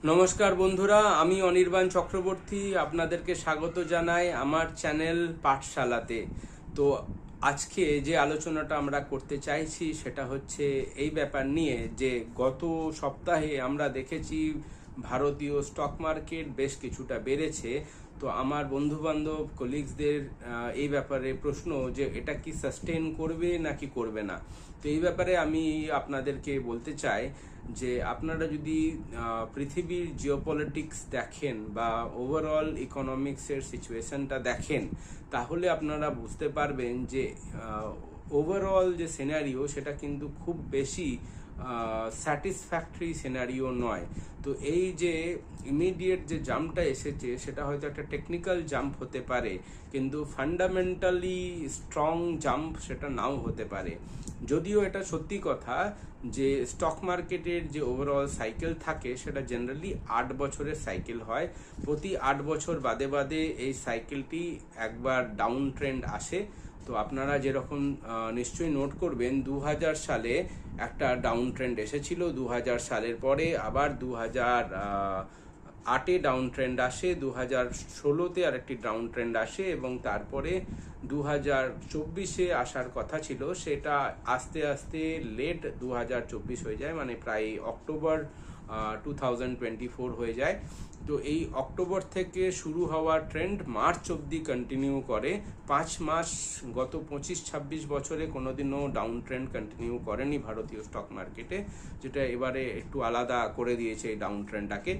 নমস্কার বন্ধুরা, আমি অনির্বাণ চক্রবর্তী আপনাদেরকে স্বাগত জানাই আমার চ্যানেল পাঠশালাতে। তো আজকে যে আলোচনাটা আমরা করতে চাইছি সেটা হচ্ছে এই ব্যাপার নিয়ে যে গত সপ্তাহে আমরা দেখেছি ভারতীয় স্টক মার্কেট বেশ কিছুটা বেড়েছে। তো আমার বন্ধু বান্ধব কলিগসদের এই ব্যাপারে প্রশ্ন যে এটা কি সাস্টেন করবে নাকি করবে না। তো এই ব্যাপারে আমি আপনাদেরকে বলতে চাই যে আপনারা যদি পৃথিবীর জিওপলিটিক্স দেখেন বা ওভারঅল ইকোনমিক্সের সিচুয়েশনটা দেখেন, তাহলে আপনারা বুঝতে পারবেন যে ওভারঅল যে সিনারিও সেটা কিন্তু খুব বেশি স্যাটিসফ্যাক্টরি সিনারিও নয়। তো এই যে ইমিডিয়েট যে জাম্পটা এসেছে সেটা হয়তো একটা টেকনিক্যাল জাম্প হতে পারে, কিন্তু ফান্ডামেন্টালি স্ট্রং জাম্প সেটা নাও হতে পারে। যদিও এটা সত্যি কথা যে স্টক মার্কেটের যে ওভারঅল সাইকেল থাকে সেটা জেনারেলি 8 বছরের সাইকেল হয়। প্রতি 8 বছর বাদে বাদে এই সাইকেলটি একবার ডাউন ট্রেন্ড আসে। তো আপনারা যেরকম নিশ্চয়ই নোট করবেন 2000 সালে একটা ডাউন ট্রেন্ড এসেছিল, 2000 সালের পরে আবার 2008-এ ডাউন ট্রেন্ড আসে, 2016-তে আরেকটি ডাউন ট্রেন্ড আসে এবং তারপরে 2024-এ আসার কথা ছিল, সেটা আস্তে আস্তে লেট 2024 হয়ে যায়, মানে প্রায় অক্টোবর 2024 হয়ে যায়। তো এই অক্টোবর থেকে শুরু হওয়া ট্রেন্ড মার্চ অবধি কন্টিনিউ করে 5 মাস। গত 25-26 বছরে কোনোদিনও ডাউন ট্রেন্ড কন্টিনিউ করেনি ভারতীয় স্টক মার্কেটে, যেটা এবারে একটু আলাদা করে দিয়েছে এই ডাউন ট্রেন্ডটাকে।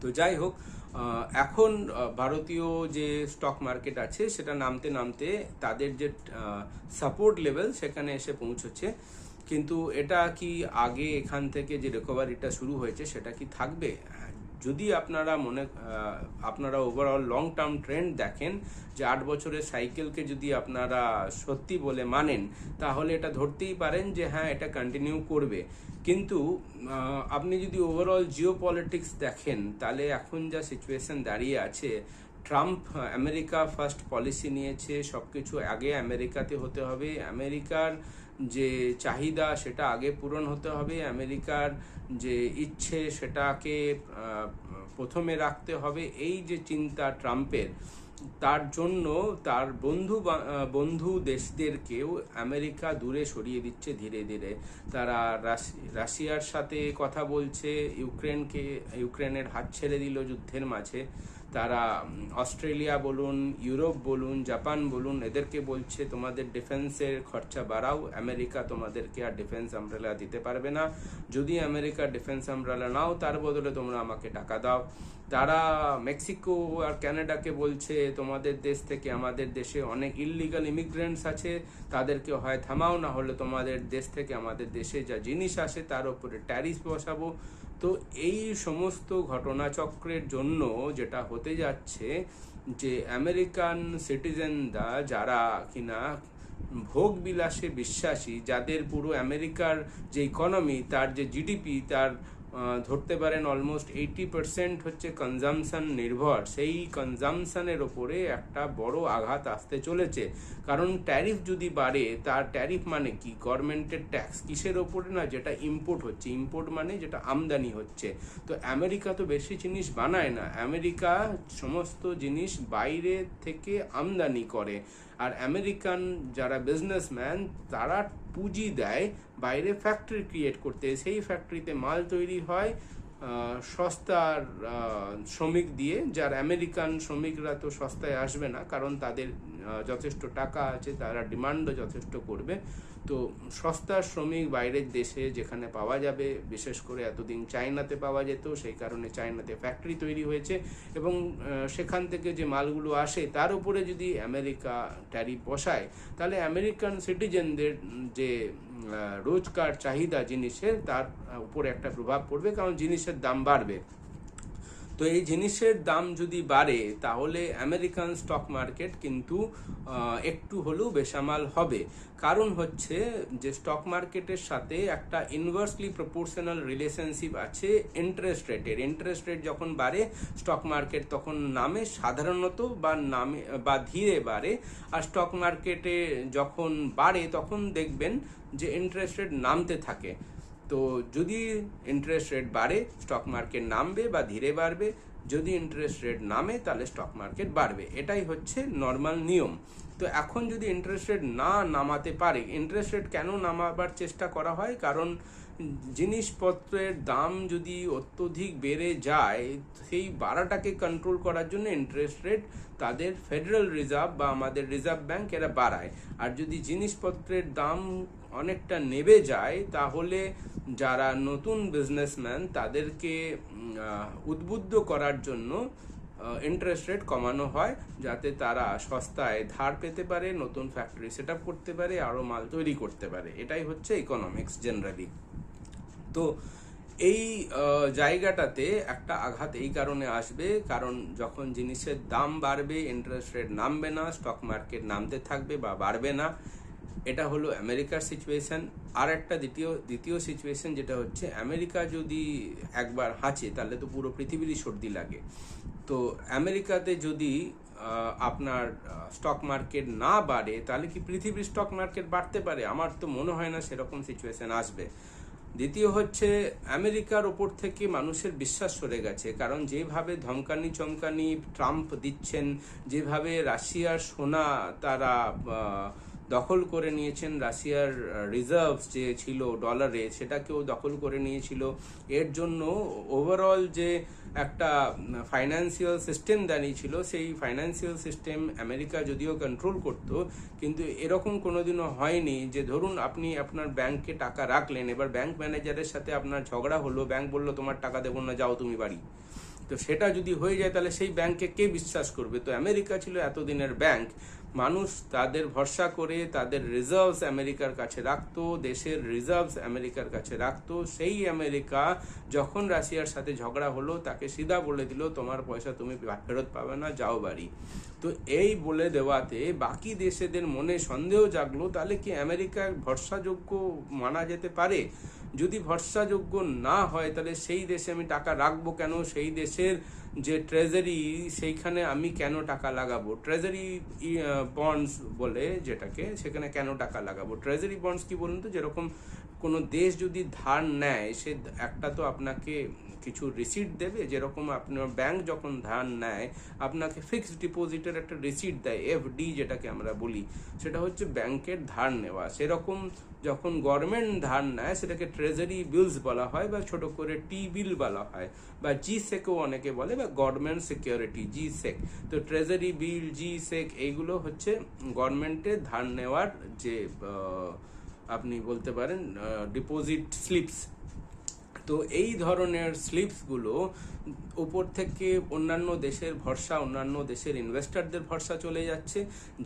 তো যাই হোক, এখন ভারতীয় যে স্টক মার্কেট আছে সেটা নামতে নামতে তাদের যে সাপোর্ট লেভেল সেখানে এসে পৌঁছচ্ছে। কিন্তু এটা কি আগে এখান থেকে যে রিকভারিটা শুরু হয়েছে সেটা কি থাকবে? যদি আপনারা ওভারঅল লং টার্ম ট্রেন্ড দেখেন, যে 8 বছরের সাইকেলকে যদি আপনারা সত্যি বলে মানেন, তাহলে এটা ধরতেই পারেন যে হ্যাঁ, এটা কন্টিনিউ করবে। কিন্তু আপনি যদি ওভারঅল জিও পলিটিক্স দেখেন, তাহলে এখন যা সিচুয়েশন দাঁড়িয়ে আছে, ট্রাম্প আমেরিকা ফার্স্ট পলিসি নিয়েছে, সবকিছু আগে আমেরিকাতে হতে হবে, আমেরিকার যে চাহিদা সেটা আগে পূরণ হতে হবে, আমেরিকার যে ইচ্ছে সেটাকে প্রথমে রাখতে হবে। এই যে চিন্তা ট্রাম্পের, তার জন্য তার বন্ধু দেশদেরকেও আমেরিকা দূরে সরিয়ে দিচ্ছে ধীরে ধীরে। তারা রাশিয়ার সাথে কথা বলছে, ইউক্রেনের হাত ছেড়ে দিল যুদ্ধের মাঝে। তারা অস্ট্রেলিয়া বলুন, ইউরোপ বলুন, জাপান বলুন, এদেরকে বলছে তোমাদের ডিফেন্সের খরচা বাড়াও, আমেরিকা তোমাদেরকে আর ডিফেন্স আমব্রেলা দিতে পারবে না। যদি আমেরিকা ডিফেন্স আমব্রেলা নাও, তার বদলে তোমরা আমাকে টাকা দাও। তারা মেক্সিকো আর ক্যানাডাকে বলছে তোমাদের দেশ থেকে আমাদের দেশে অনেক ইললিগাল ইমিগ্রেন্টস আছে, তাদেরকে হয় থামাও, না হলে তোমাদের দেশ থেকে আমাদের দেশে যা জিনিস আসে তার উপরে ট্যারিফ বসাবো। তো এই সমস্ত ঘটনাচক্রের জন্য যেটা হতে যাচ্ছে, যে আমেরিকান সিটিজেনরা যারা কিনা ভোগ বিলাসে বিশ্বাসী, যাদের পুরো আমেরিকার যে ইকোনমি, তার যে জিডিপি, তার ধরতে পারেন অলমোস্ট 80% হচ্ছে কনজামশন নির্ভর, সেই কনজামশনের ওপরে একটা বড় আঘাত আসতে চলেছে। কারণ ট্যারিফ যদি বাড়ে, তার ট্যারিফ মানে কি? গভর্নমেন্টের ট্যাক্স কিসের ওপরে? না, যেটা ইম্পোর্ট হচ্ছে। ইম্পোর্ট মানে যেটা আমদানি হচ্ছে। তো আমেরিকা তো বেশি জিনিস বানায় না, আমেরিকা সমস্ত জিনিস বাইরে থেকে আমদানি করে। আর আমেরিকান যারা বিজনেসম্যান, তারা পুঁজি দেয় বাইরে ফ্যাক্টরি ক্রিয়েট করতে, সেই ফ্যাক্টরিতে মাল তৈরি হয় সস্তার শ্রমিক দিয়ে। যার আমেরিকান শ্রমিকরা তো সস্তায় আসবে না, কারণ তাদের যথেষ্ট টাকা আছে, তারা ডিমান্ডও যথেষ্ট করবে। তো সস্তার শ্রমিক বাইরের দেশে যেখানে পাওয়া যাবে, বিশেষ করে এতদিন চায়নাতে পাওয়া যেত, সেই কারণে চায়নাতে ফ্যাক্টরি তৈরি হয়েছে, এবং সেখান থেকে যে মালগুলো আসে তার উপরে যদি আমেরিকা ট্যারিফ বসায়, তাহলে আমেরিকান সিটিজেনদের যে রোজকার চাহিদা জিনিসের, তার উপরে একটা প্রভাব পড়বে, কারণ জিনিসের দাম বাড়বে। তো এই জিনিসের দাম যদি বাড়ে, তাহলে আমেরিকান স্টক মার্কেট কিন্তু একটু হলেও বেসামাল হবে। কারণ হচ্ছে যে স্টক মার্কেটের সাথে একটা ইনভার্সলি প্রপোর্শনাল রিলেশনশিপ আছে ইন্টারেস্ট রেটের। ইন্টারেস্ট রেট যখন বাড়ে, স্টক মার্কেট তখন নামে সাধারণত, বা ধীরে বাড়ে। আর স্টক মার্কেটে যখন বাড়ে, তখন দেখবেন যে ইন্টারেস্ট রেট নামতে থাকে। তো যদি ইন্টারেস্ট রেট বাড়ে স্টক মার্কেট নামবে বা ধীরে বাড়বে, যদি ইন্টারেস্ট রেট নামে তাহলে স্টক মার্কেট বাড়বে, এটাই হচ্ছে নর্মাল নিয়ম। তো এখন যদি ইন্টারেস্ট রেট না নামাতে পারে, ইন্টারেস্ট রেট কেন নামাবার চেষ্টা করা হয়? কারণ জিনিসপত্রের দাম যদি অত্যধিক বেড়ে যায়, সেই বাড়াটাকে কন্ট্রোল করার জন্য ইন্টারেস্ট রেট তাদের ফেডারেল রিজার্ভ বা আমাদের রিজার্ভ ব্যাংক এরা বাড়ায়। আর যদি জিনিসপত্রের দাম অনেকটা নেমে যায়, তাহলে যারা নতুন বিজনেসম্যান তাদেরকে উদ্বুদ্ধ করার জন্য ইন্টারেস্ট রেট কমানো হয়, যাতে তারা সস্তায় ধার পেতে পারে, নতুন ফ্যাক্টরি সেট আপ করতে পারে, আরও মাল তৈরি করতে পারে। এটাই হচ্ছে ইকোনমিক্স জেনারেলি। তো এই জায়গাটাতে একটা আঘাত এই কারণে আসবে, কারণ যখন জিনিসের দাম বাড়বে ইন্টারেস্ট রেট নামবে না, স্টক মার্কেট নামতে থাকবে বা বাড়বে না। এটা হলো আমেরিকার সিচুয়েশন। আর একটা দ্বিতীয় সিচুয়েশন যেটা হচ্ছে, আমেরিকা যদি একবার হাঁচে তাহলে তো পুরো পৃথিবীরই সর্দি লাগে। তো আমেরিকাতে যদি আপনার স্টক মার্কেট না বাড়ে, তাহলে কি পৃথিবীর স্টক মার্কেট বাড়তে পারে? আমার তো মনে হয় না সেরকম সিচুয়েশন আসবে। দ্বিতীয় হচ্ছে, আমেরিকার ওপর থেকে মানুষের বিশ্বাস সরে গেছে, কারণ যেভাবে ধমকানি চমকানি ট্রাম্প দিচ্ছেন, যেভাবে রাশিয়ার সোনা তারা দখল করে নিয়েছেন, রাশিয়ার রিজার্ভস যে ছিল ডলারে সেটাকেও দখল করে নিয়েছিল, এর জন্য ওভারঅল যে একটা ফাইন্যান্সিয়াল সিস্টেম দাঁড়িয়েছিল, সেই ফাইন্যান্সিয়াল সিস্টেম আমেরিকা যদিও কন্ট্রোল করত, কিন্তু এরকম কোনোদিনও হয়নি যে ধরুন আপনি আপনার ব্যাংকে টাকা রাখলেন, এবার ব্যাংক ম্যানেজারের সাথে আপনার ঝগড়া হলো, ব্যাংক বলল তোমার টাকা দেবো না, যাও তুমি বাড়ি। তো সেটা যদি হয়ে যায় তাহলে সেই ব্যাংকে কে বিশ্বাস করবে? তো আমেরিকা ছিল এতদিনের ব্যাংক, মানুষ তাদের ভরসা করে তাদের রিজার্ভস আমেরিকার কাছে রাখতো, দেশের রিজার্ভস আমেরিকার কাছে রাখতো। সেই আমেরিকা যখন রাশিয়ার সাথে ঝগড়া হলো, তাকে সিধা বলে দিল তোমার পয়সা তুমি ফেরত পাবে না, যাও বাড়ি। তো এই বলে দেওয়াতে বাকি দেশেদের মনে সন্দেহ জাগলো, তাহলে কি আমেরিকা ভরসাযোগ্য মানা যেতে পারে? যদি ভরসাযোগ্য না হয়, তাহলে সেই দেশে আমি টাকা রাখবো কেন? সেই দেশের যে ট্রেজারি, সেইখানে আমি কেন টাকা লাগাবো? ট্রেজারি বন্ডস বলে যেটাকে, সেখানে কেন টাকা লাগাবো? ট্রেজারি বন্ডস কি বলুন তো, যেরকম কোনো দেশ যদি ধার নেয়, সে একটা তো আপনাকে কিছু রিসিট দেবে, যেরকম আপনার ব্যাংক যখন ধার নেয় আপনাকে ফিক্সড ডিপোজিটের একটা রিসিট দেয়, এফডি যেটাকে আমরা বলি, সেটা হচ্ছে ব্যাংকের ধার নেওয়া। সেরকম যখন গভর্নমেন্ট ধার নেয় সেটাকে ট্রেজারি বিলস বলা হয়, বা ছোট করে টি বিল বলা হয়, বা জি সেকও অনেকে বলে, বা গভর্নমেন্ট সিকিউরিটি, জি সেক। তো ট্রেজারি বিল, জি সেক, এইগুলো হচ্ছে গভর্নমেন্টের ধার নেওয়ার যে আপনি বলতে পারেন ডিপোজিট স্লিপস। তো এই ধরনের স্লিপসগুলো উপর থেকে অন্যান্য দেশের ভরসা, অন্যান্য দেশের ইনভেস্টরদের ভরসা চলে যাচ্ছে,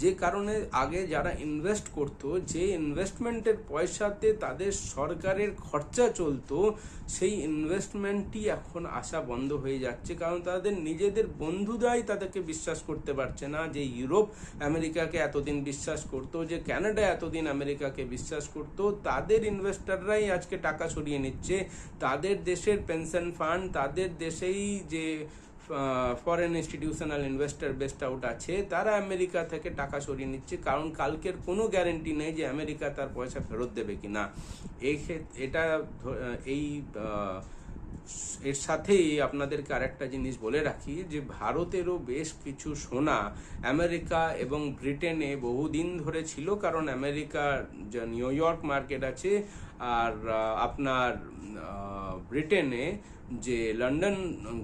যে কারণে আগে যারা ইনভেস্ট করতো, যে ইনভেস্টমেন্টের পয়সাতে তাদের সরকারের খরচা চলতো, সেই ইনভেস্টমেন্টই এখন আসা বন্ধ হয়ে যাচ্ছে, কারণ তাদের নিজেদের বন্ধুরাই তাদেরকে বিশ্বাস করতে পারছে না। যে ইউরোপ আমেরিকাকে এতদিন বিশ্বাস করতো, যে কানাডা এতদিন আমেরিকাকে বিশ্বাস করতো, তাদের ইনভেস্টররাই আজকে টাকা সরিয়ে নিচ্ছে। তাদের দেশের পেনশন ফান্ড, তাদের দেশেই যে foreign institutional investor best out আছে, তারা আমেরিকা থেকে টাকা সরিয়ে নিচ্ছে, কারণ কালকের কোনো গ্যারেন্টি নেই যে আমেরিকা তার পয়সা ফেরত দেবে কিনা। এটা এই এর সাথেই আপনাদেরকে আরেকটা জিনিস বলে রাখি, যে ভারতেরও বেশ কিছু সোনা আমেরিকা এবং ব্রিটেনে বহুদিন ধরে ছিল, কারণ আমেরিকার যে নিউ ইয়র্ক মার্কেট আছে, আর আপনার ব্রিটেনে যে লন্ডন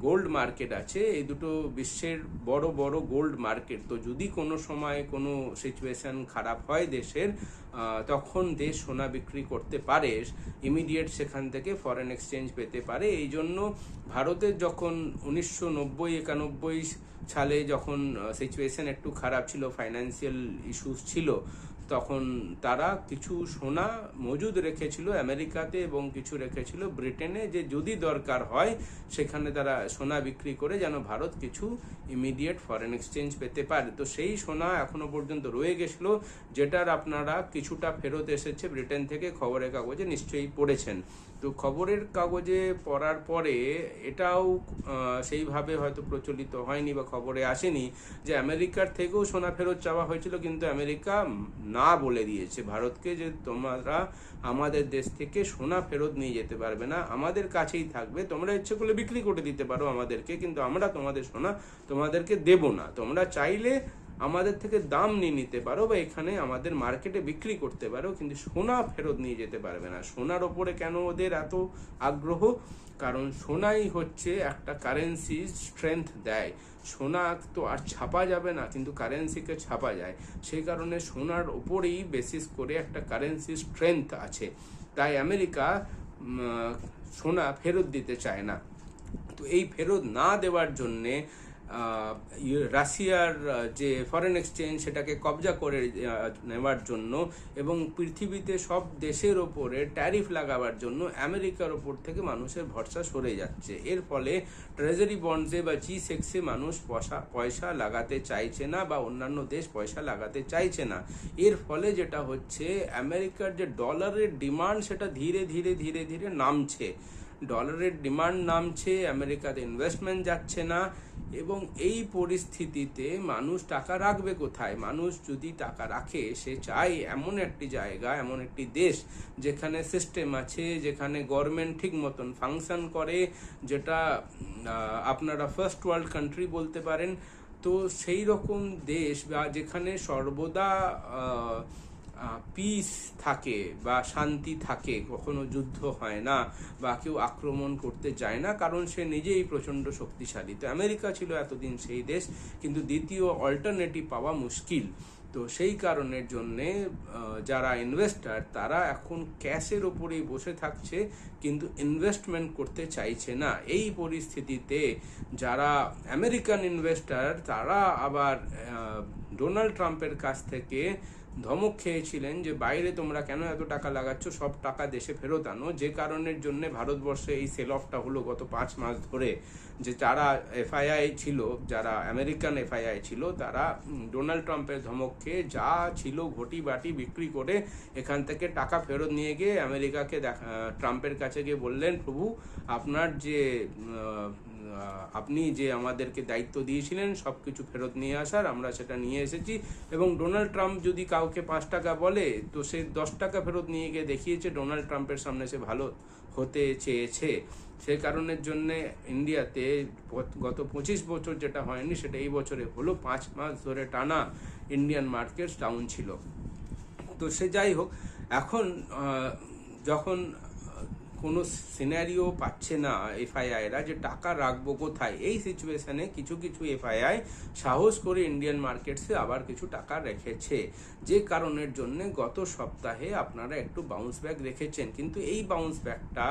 গোল্ড মার্কেট আছে, এই দুটো বিশ্বের বড় বড় গোল্ড মার্কেট। তো যদি কোনো সময় কোনো সিচুয়েশন খারাপ হয় দেশের, তখন দেশ সোনা বিক্রি করতে পারে, ইমিডিয়েট সেখান থেকে ফরেন এক্সচেঞ্জ পেতে পারে। এই জন্য ভারতের যখন 1990-91 সালে যখন সিচুয়েশন একটু খারাপ ছিল, ফাইন্যান্সিয়াল ইস্যুস ছিল, তখন তারা কিছু সোনা মজুদ রেখেছিল আমেরিকাতে এবং কিছু রেখেছিল ব্রিটেনে, যে যদি দরকার হয় সেখানে তারা সোনা বিক্রি করে যেন ভারত কিছু ইমিডিয়েট ফরেন এক্সচেঞ্জ পেতে পারে। তো সেই সোনা এখনো পর্যন্ত রয়ে গেছিল, যেটার আপনারা কিছুটা ফেরত এসেছে ব্রিটেন থেকে, খবরের কাগজে নিশ্চয়ই পড়েছেন। তো খবরের কাগজে পড়ার পরে এটাও সেইভাবে হয়তো প্রচলিত হয়নি বা খবরে আসেনি যে আমেরিকার থেকেও সোনা ফেরত চাওয়া হয়েছিল, কিন্তু আমেরিকা না বলে দিয়েছে ভারতকে যে তোমরা আমাদের দেশ থেকে সোনা ফেরত নিয়ে যেতে পারবে না, আমাদের কাছেই থাকবে, তোমরা ইচ্ছে করলে বিক্রি করে দিতে পারো আমাদেরকে, কিন্তু আমরা তোমাদের সোনা তোমাদেরকে দেব না, তোমরা চাইলে আমাদের থেকে দাম নিয়ে নিতে পারো বা এখানে আমাদের মার্কেটে বিক্রি করতে পারো, কিন্তু সোনা ফেরত নিয়ে যেতে পারবে না। সোনার ওপরে কেন ওদের এত আগ্রহ? কারণ সোনাই হচ্ছে একটা কারেন্সি স্ট্রেংথ দেয়। সোনা তো আর ছাপা যাবে না, কিন্তু কারেন্সিকে ছাপা যায়, সেই কারণে সোনার ওপরেই বেসিস করে একটা কারেন্সি স্ট্রেংথ আছে। তাই আমেরিকা সোনা ফেরত দিতে চায় না। তো এই ফেরত না দেওয়ার জন্যে রাশিয়ার যে ফরেন এক্সচেঞ্জ সেটাকে কবজা করে নেওয়ার জন্য এবং পৃথিবীতে সব দেশের ওপরে ট্যারিফ লাগাবার জন্য আমেরিকার ওপর থেকে মানুষের ভরসা সরে যাচ্ছে। এর ফলে ট্রেজারি বন্ডসে বা G-6-এ মানুষ পয়সা লাগাতে চাইছে না বা অন্যান্য দেশ পয়সা লাগাতে চাইছে না। এর ফলে যেটা হচ্ছে, আমেরিকার যে ডলারের ডিমান্ড সেটা ধীরে ধীরে ধীরে ধীরে নামছে। ডলারের ডিমান্ড নামছে, আমেরিকাতে ইনভেস্টমেন্ট যাচ্ছে না, এবং এই পরিস্থিতিতে মানুষ টাকা রাখবে কোথায়? মানুষ যদি টাকা রাখে, সে চায় এমন একটি জায়গা, এমন একটি দেশ যেখানে সিস্টেম আছে, যেখানে গভর্নমেন্ট ঠিক মতন ফাংশন করে, যেটা আপনারা ফার্স্ট ওয়ার্ল্ড কান্ট্রি বলতে পারেন। তো সেই রকম দেশ বা যেখানে সর্বদা পিস থাকে বা শান্তি থাকে, কখনো যুদ্ধ হয় না বা কেউ আক্রমণ করতে যায় না, কারণ সে নিজেই প্রচণ্ড শক্তিশালী। তো আমেরিকা ছিল এতদিন সেই দেশ, কিন্তু দ্বিতীয় অল্টারনেটিভ পাওয়া মুশকিল। তো সেই কারণের জন্যে যারা ইনভেস্টার তারা এখন ক্যাশের ওপরেই বসে থাকছে, কিন্তু ইনভেস্টমেন্ট করতে চাইছে না। এই পরিস্থিতিতে যারা আমেরিকান ইনভেস্টার তারা আবার ডোনাল্ড ট্রাম্পের কাছ থেকে ধমক খেয়েছিলেন যে বাইরে তোমরা কেন এত টাকা লাগাচ্ছ, সব টাকা দেশে ফেরত আনো। যে কারণের জন্য ভারতবর্ষে এই সেল অফটা হলো গত 5 মাস ধরে। যে যারা এফআইআই ছিল, যারা আমেরিকান এফআইআই ছিল, তারা ডোনাল্ড ট্রাম্পের ধমক খেয়ে যা ছিল ঘটি বাটি বিক্রি করে এখান থেকে টাকা ফেরত নিয়ে গিয়ে আমেরিকাকে ট্রাম্পের কাছে গিয়ে বললেন, প্রভু আপনার যে আপনি যে আমাদেরকে দায়িত্ব দিয়েছিলেন সব কিছু ফেরত নিয়ে আসার, আমরা সেটা নিয়ে এসেছি। এবং ডোনাল্ড ট্রাম্প যদি কাউকে 5 টাকা বলে, তো সে 10 টাকা ফেরত নিয়ে গিয়ে দেখিয়েছে ডোনাল্ড ট্রাম্পের সামনে সে ভালো হতে চেয়েছে। সেই কারণের জন্যে ইন্ডিয়াতে গত 25 বছর যেটা হয়নি সেটা এই বছরে হলো। 5 মাস ধরে টানা ইন্ডিয়ান মার্কেট ডাউন ছিল। তো সে যাই হোক, এখন যখন কোনো সিনারিও পাচ্ছে না এফআইআইরা যে টাকা রাখবো কোথায়, এই সিচুয়েশনে কিছু কিছু এফআইআই সাহস করে ইন্ডিয়ান মার্কেটসে আবার কিছু টাকা রেখেছে, যে কারণের জন্য গত সপ্তাহে আপনারা একটু বাউন্স ব্যাক রেখেছেন। কিন্তু এই বাউন্স ব্যাকটা,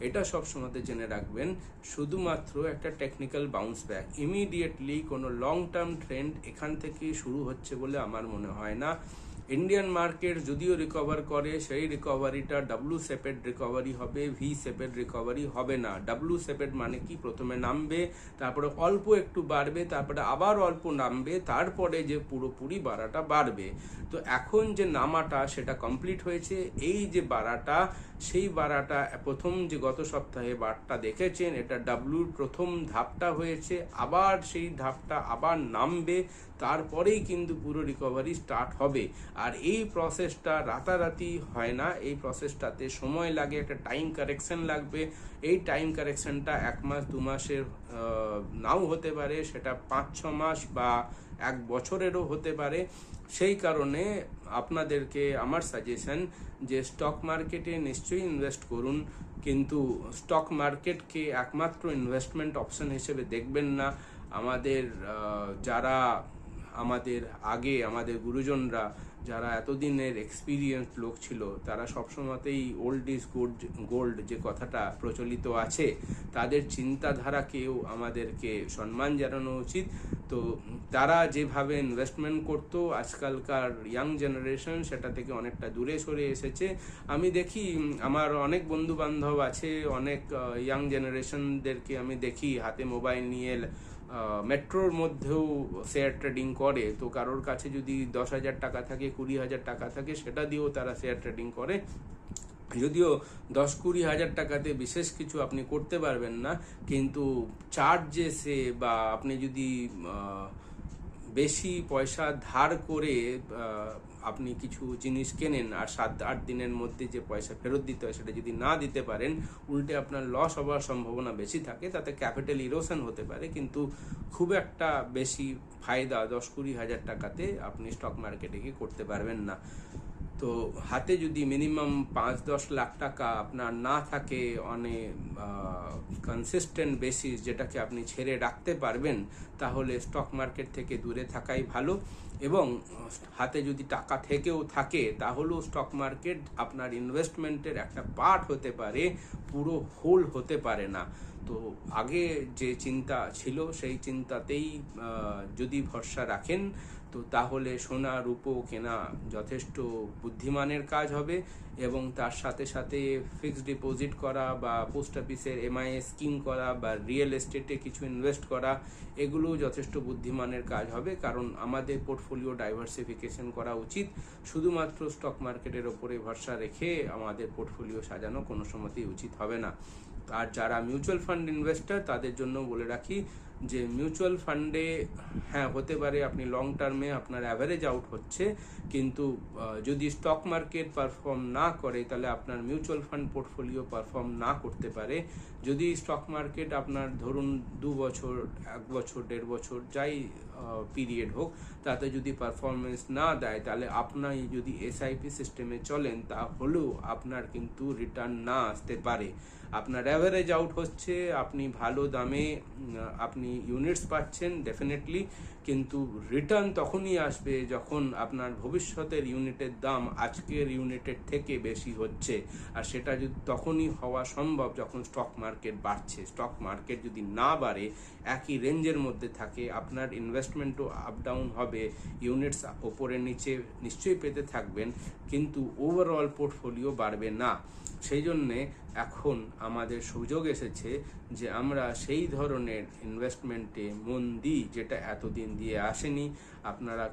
এটা সবসময় জেনে রাখবেন, শুধুমাত্র একটা টেকনিক্যাল বাউন্স ব্যাক। ইমিডিয়েটলি কোনো লং টার্ম ট্রেন্ড এখান থেকে শুরু হচ্ছে বলে আমার মনে হয় না। ইন্ডিয়ান মার্কেট যদিও রিকভার করে, সেই রিকভারিটা ডাব্লু শেপেড রিকভারি হবে, ভি শেপেড রিকভারি হবে না। ডাব্লু শেপেড মানে কি, প্রথমে নামবে, তারপরে অল্প একটু বাড়বে, তারপরে আবার অল্প নামবে, তারপরে যে পুরোপুরি বাড়াটা বাড়বে। তো এখন যে নামাটা সেটা কমপ্লিট হয়েছে। এই যে বাড়াটা, সেই বাড়াটা প্রথম যে গত সপ্তাহে বারটা দেখেছেন, এটা ডাব্লুর প্রথম ধাপটা হয়েছে। আবার সেই ধাপটা আবার নামবে, তারপরেই কিন্তু পুরো রিকভারি স্টার্ট হবে। আর এই প্রসেসটা রাতারাতি হয় না, এই প্রসেসটাতে সময় লাগে, একটা টাইম কারেকশন লাগবে। এই টাইম কারেকশনটা 1 মাস 2 মাসের নাও হতে পারে, সেটা 5-6 মাস বা 1 বছরেরও হতে পারে। সেই কারণে আপনাদেরকে আমার সাজেশন যে স্টক মার্কেটে নিশ্চয়ই ইনভেস্ট করুন, কিন্তু স্টক মার্কেটকে একমাত্র ইনভেস্টমেন্ট অপশন হিসেবে দেখবেন না। আমাদের যারা আমাদের আগে, আমাদের গুরুজনরা যারা এতদিনের এক্সপিরিয়েন্স লোক ছিল, তারা সবসময়তেই ওল্ড ইজ গোল্ড যে কথাটা প্রচলিত আছে, তাদের চিন্তাধারাকেও আমাদেরকে সম্মান জানানো উচিত। তো তারা যেভাবে ইনভেস্টমেন্ট করতো, আজকালকার ইয়াং জেনারেশন সেটা থেকে অনেকটা দূরে সরে এসেছে। আমি দেখি আমার অনেক বন্ধু বান্ধব আছে, অনেক ইয়াং জেনারেশনদেরকে আমি দেখি হাতে মোবাইল নিয়ে মেট্রোর মধ্যেও শেয়ার ট্রেডিং করে। তো কারোর কাছে যদি 10,000 টাকা থাকে, 20,000 টাকা থাকে, সেটা দিয়েও তারা শেয়ার ট্রেডিং করে। যদিও 10-20 হাজার টাকাতে বিশেষ কিছু আপনি করতে পারবেন না, কিন্তু চার্জেসে বা আপনি যদি বেশি পয়সা ধার করে আপনি কিছু জিনিস কেনেন আর 7-8 দিনের মধ্যে যে পয়সা ফেরত দিতে হয় সেটা যদি না দিতে পারেন, উল্টে আপনার লস হওয়ার সম্ভাবনা বেশি থাকে, তাতে ক্যাপিটাল ইরোশন হতে পারে। কিন্তু খুব একটা বেশি ফায়দা 10-20 হাজার টাকাতে আপনি স্টক মার্কেটে গিয়ে করতে পারবেন না। তো হাতে যদি মিনিমাম 5-10 লাখ টাকা আপনার না থাকে অনেক কনসিস্টেন্ট বেসিস, যেটাকে আপনি ছেড়ে রাখতে পারবেন, তাহলে স্টক মার্কেট থেকে দূরে থাকাই ভালো। এবং হাতে যদি টাকা থেকেও থাকে, তাহলেও স্টক মার্কেট আপনার ইনভেস্টমেন্টের একটা পার্ট হতে পারে, পুরো হোল হতে পারে না। তো আগে যে চিন্তা ছিল সেই চিন্তাতেই যদি ভরসা রাখেন, তো তাহলে সোনা রূপো কেনা যথেষ্ট বুদ্ধিমানের কাজ হবে। এবং তার সাথে সাথে ফিক্সড ডিপোজিট করা বা পোস্ট অফিসের এমআইএস স্কিম করা বা রিয়েল এস্টেটে কিছু ইনভেস্ট করা, এগুলো যথেষ্ট বুদ্ধিমানের কাজ হবে। কারণ আমাদের পোর্টফোলিও ডাইভার্সিফিকেশন করা উচিত। শুধুমাত্র স্টক মার্কেটের ওপরে ভরসা রেখে আমাদের পোর্টফোলিও সাজানো কোনো সময়তেই উচিত হবে না। আর যারা মিউচুয়াল ফান্ড ইনভেস্টর, তাদের জন্য বলে রাখি যে মিউচুয়াল ফান্ডে হ্যাঁ হতে পারে আপনি লং টার্মে আপনার অ্যাভারেজ আউট হচ্ছে, কিন্তু যদি স্টক মার্কেট পারফর্ম না করে তাহলে আপনার মিউচুয়াল ফান্ড পোর্টফোলিও পারফর্ম না করতে পারে। যদি স্টক মার্কেট আপনার ধরুন 2 বছর, 1 বছর, 1.5 বছর যাই পিরিয়ড হোক, তাতে যদি পারফরমেন্স না দেয়, তাহলে আপনার যদি এসআইপি সিস্টেমে চলেন, তাহলেও আপনার কিন্তু রিটার্ন না আসতে পারে। আপনার অ্যাভারেজ আউট হচ্ছে, আপনি ভালো দামে আপনি ইউনিটস পাচ্ছেন ডেফিনেটলি, কিন্তু রিটার্ন তখনই আসবে যখন আপনার ভবিষ্যতের ইউনিটের দাম আজকের ইউনিটের থেকে বেশি হচ্ছে। আর সেটা যদি তখনই হওয়া সম্ভব যখন স্টক মার্কেট বাড়ছে। স্টক মার্কেট যদি না বাড়ে, একই রেঞ্জের মধ্যে থাকে, আপনার ইনভেস্টমেন্টও আপ ডাউন হবে, ইউনিটস ওপরে নিচে নিশ্চয়ই পেতে থাকবেন, কিন্তু ওভারঅল পোর্টফোলিও বাড়বে না। সেই জন্যে এখন আমাদের সুযোগ এসেছে যে আমরা সেই ধরনের ইনভেস্টমেন্টে মন দিই যেটা এতদিন দিয়ে আসেনি। আপনারা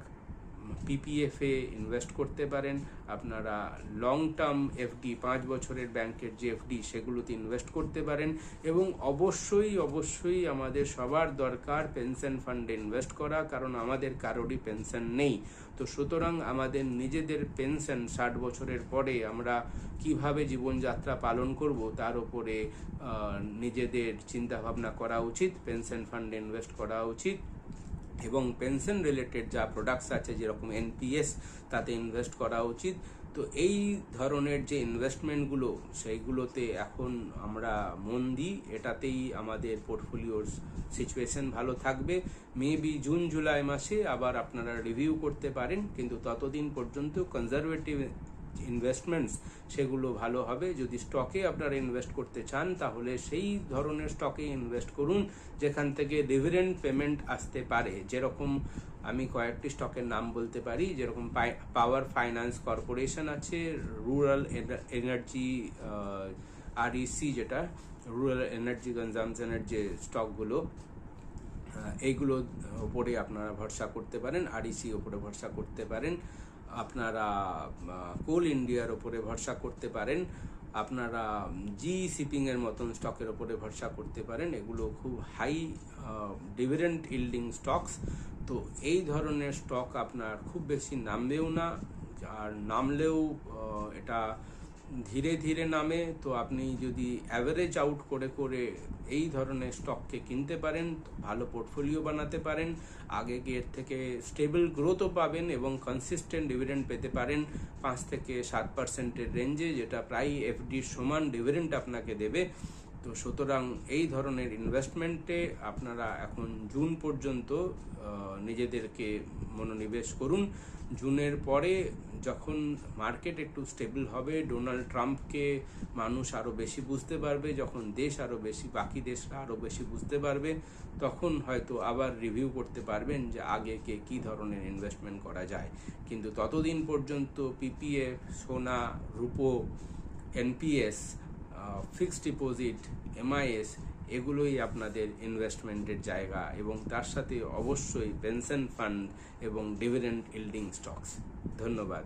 পিপিএফে ইনভেস্ট করতে পারেন, আপনারা লং টার্ম এফডি 5 বছরের ব্যাংকের যে এফডি সেগুলোতে ইনভেস্ট করতে পারেন। এবং অবশ্যই আমাদের সবার দরকার পেনশন ফান্ডে ইনভেস্ট করা, কারণ আমাদের কারোরই পেনশন নেই। তো সুতরাং আমাদের নিজেদের পেনশন 60 বছরের পরে আমরা কিভাবে জীবনযাত্রা পালন করব তার উপরে নিজেদের চিন্তাভাবনা করা উচিত, পেনশন ফান্ডে ইনভেস্ট করা উচিত। এবং পেনশন রিলেটেড যা প্রোডাক্টস আছে, যেরকম এনপিএস, তাতে ইনভেস্ট করা উচিত। তো এই ধরনের যে ইনভেস্টমেন্টগুলো, সেইগুলোতে এখন আমরা মন দিই, এটাতেই আমাদের পোর্টফোলিওর সিচুয়েশন ভালো থাকবে। মেবি জুন জুলাই মাসে আবার আপনারা রিভিউ করতে পারেন, কিন্তু ততদিন পর্যন্ত কনজারভেটিভ ইনভেস্টমেন্টস সেগুলো ভালো হবে। যদি স্টকে আপনারা ইনভেস্ট করতে চান, তাহলে সেই ধরনের স্টকে ইনভেস্ট করুন যেখান থেকে ডিভিডেন্ড পেমেন্ট আসতে পারে। যেরকম আমি কয়েকটি স্টকের নাম বলতে পারি, যেরকম পাওয়ার ফাইন্যান্স কর্পোরেশন আছে, রুরাল এনার্জি আরইসি, যেটা রুরাল এনার্জি কনজামশনের যে স্টকগুলো, এইগুলো ওপরে আপনারা ভরসা করতে পারেন। আরইসি ওপরে ভরসা করতে পারেন, আপনারা কোল ইন্ডিয়ার ওপরে ভরসা করতে পারেন, আপনারা জি শিপিংয়ের মতন স্টকের ওপরে ভরসা করতে পারেন। এগুলো খুব হাই ডিভিডেন্ড ইল্ডিং স্টকস। তো এই ধরনের স্টক আপনার খুব বেশি নামবেও না, আর নামলেও এটা ধীরে ধীরে নামে। তো আপনি যদি অ্যাভারেজ আউট করে করে এই ধরনের স্টককে কিনতে পারেন, ভালো পোর্টফোলিও বানাতে পারেন, আগে এর থেকে স্টেবল গ্রোথও পাবেন এবং কনসিস্টেন্ট ডিভিডেন্ড পেতে পারেন 5-7% রেঞ্জে, যেটা প্রায় এফডির সমান ডিভিডেন্ড আপনাকে দেবে। তো সুতরাং এই ধরনের ইনভেস্টমেন্টে আপনারা এখন জুন পর্যন্ত নিজেদেরকে মনোনিবেশ করুন। জুনের পরে যখন মার্কেট একটু স্টেবল হবে, ডোনাল্ড ট্রাম্পকে মানুষ আরও বেশি বুঝতে পারবে, যখন দেশ আরও বেশি, বাকি দেশরা আরও বেশি বুঝতে পারবে, তখন হয়তো আবার রিভিউ করতে পারবেন যে আগে কী ধরনের ইনভেস্টমেন্ট করা যায়। কিন্তু ততদিন পর্যন্ত পিপিএফ, সোনা, রূপো, এনপিএস, ফিক্সড ডিপোজিট, এমআইএস, এগুলোই আপনাদের ইনভেস্টমেন্টের জায়গা, এবং তার সাথে অবশ্যই পেনশন ফান্ড এবং ডিভিডেন্ড ইল্ডিং স্টকস। ধন্যবাদ।